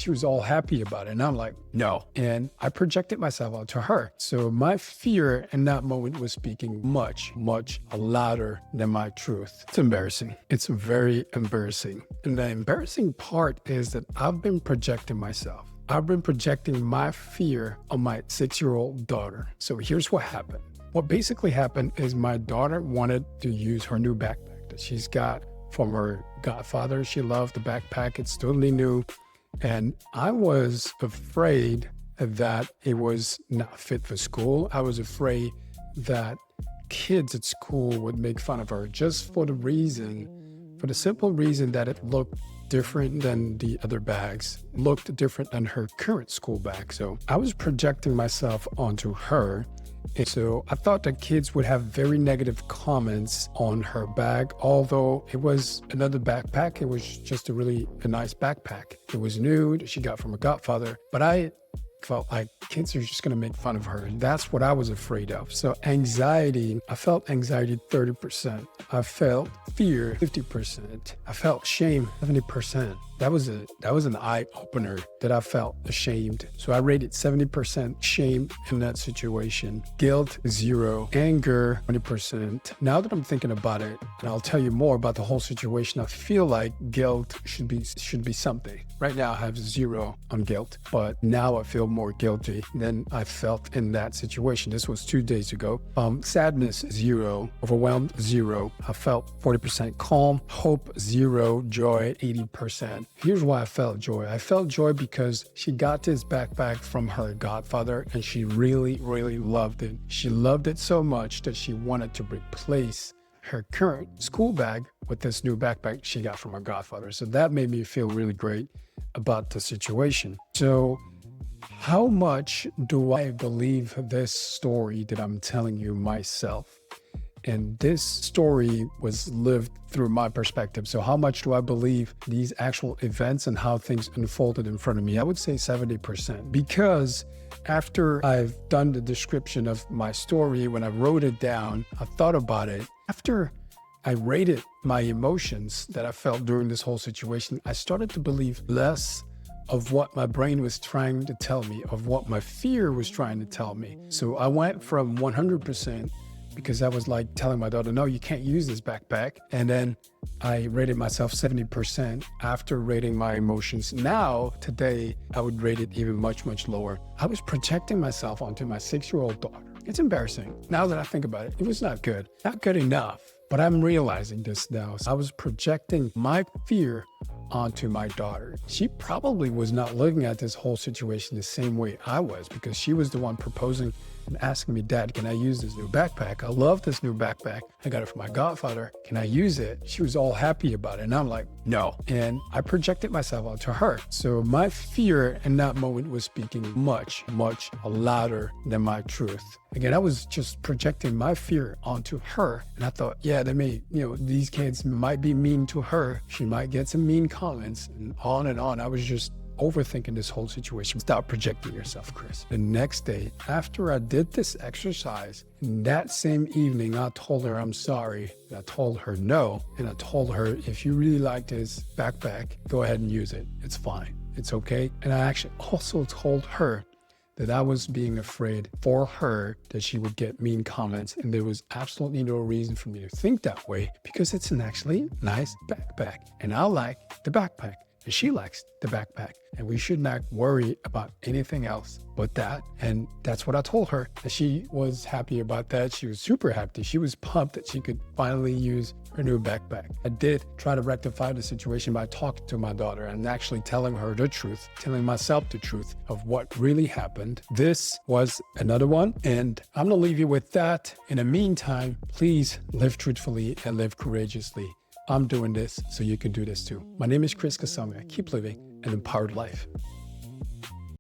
She was all happy about it. And I'm like, no. And I projected myself onto her. So my fear in that moment was speaking much, much louder than my truth. It's embarrassing. It's very embarrassing. And the embarrassing part is that I've been projecting myself. I've been projecting my fear on my 6-year-old daughter. So here's what happened. What basically happened is my daughter wanted to use her new backpack that she's got from her godfather. She loved the backpack. It's totally new. And I was afraid that it was not fit for school. I was afraid that kids at school would make fun of her just for the simple reason that it looked different than the other bags, looked different than her current school bag. So I was projecting myself onto her. And so I thought that kids would have very negative comments on her bag, although it was another backpack. It was just a nice backpack. It was new that she got from her godfather, but I felt like kids are just going to make fun of her. And that's what I was afraid of. So I felt anxiety 30%. I felt fear 50%. I felt shame 70%. That was an eye opener that I felt ashamed. So I rated 70% shame in that situation. Guilt 0, anger 20%. Now that I'm thinking about it, and I'll tell you more about the whole situation, I feel like guilt should be something. Right now I have 0 on guilt, but now I feel more guilty than I felt in that situation. This was 2 days ago. Sadness 0, overwhelmed 0. I felt 40% calm, hope 0, joy 80%. Here's why I felt joy. I felt joy because she got this backpack from her godfather and she really, really loved it. She loved it so much that she wanted to replace her current school bag with this new backpack she got from her godfather. So that made me feel really great about the situation. So how much do I believe this story that I'm telling you myself? And this story was lived through my perspective. So how much do I believe these actual events and how things unfolded in front of me? I would say 70%. Because after I've done the description of my story, when I wrote it down, I thought about it. After I rated my emotions that I felt during this whole situation, I started to believe less of what my brain was trying to tell me, of what my fear was trying to tell me. So I went from 100%, because I was like telling my daughter, no, you can't use this backpack. And then I rated myself 70% after rating my emotions. Now, today, I would rate it even much, much lower. I was projecting myself onto my 6-year-old daughter. It's embarrassing. Now that I think about it, it was not good. Not good enough. But I'm realizing this now. I was projecting my fear onto my daughter. She probably was not looking at this whole situation the same way I was, because she was the one proposing and asking me, Dad, can I use this new backpack? I love this new backpack. I got it from my godfather. Can I use it? She was all happy about it. And I'm like, no. And I projected myself onto her. So my fear in that moment was speaking much, much louder than my truth. Again, I was just projecting my fear onto her. And I thought, yeah, these kids might be mean to her. She might get some mean comments and on and on. I was just overthinking this whole situation. Stop projecting yourself, Chris. The next day, after I did this exercise, that same evening, I told her I'm sorry. And I told her no. And I told her, if you really like this backpack, go ahead and use it. It's fine. It's okay. And I actually also told her that I was being afraid for her that she would get mean comments. And there was absolutely no reason for me to think that way, because it's an actually nice backpack. And I like the backpack. And she likes the backpack, and we should not worry about anything else but that. And that's what I told her. And she was happy about that. She was super happy. She was pumped that she could finally use her new backpack. I did try to rectify the situation by talking to my daughter and actually telling her the truth, telling myself the truth of what really happened. This was another one, and I'm gonna leave you with that. In the meantime, please live truthfully and live courageously. I'm doing this so you can do this too. My name is Chris Kasame. Keep living an empowered life.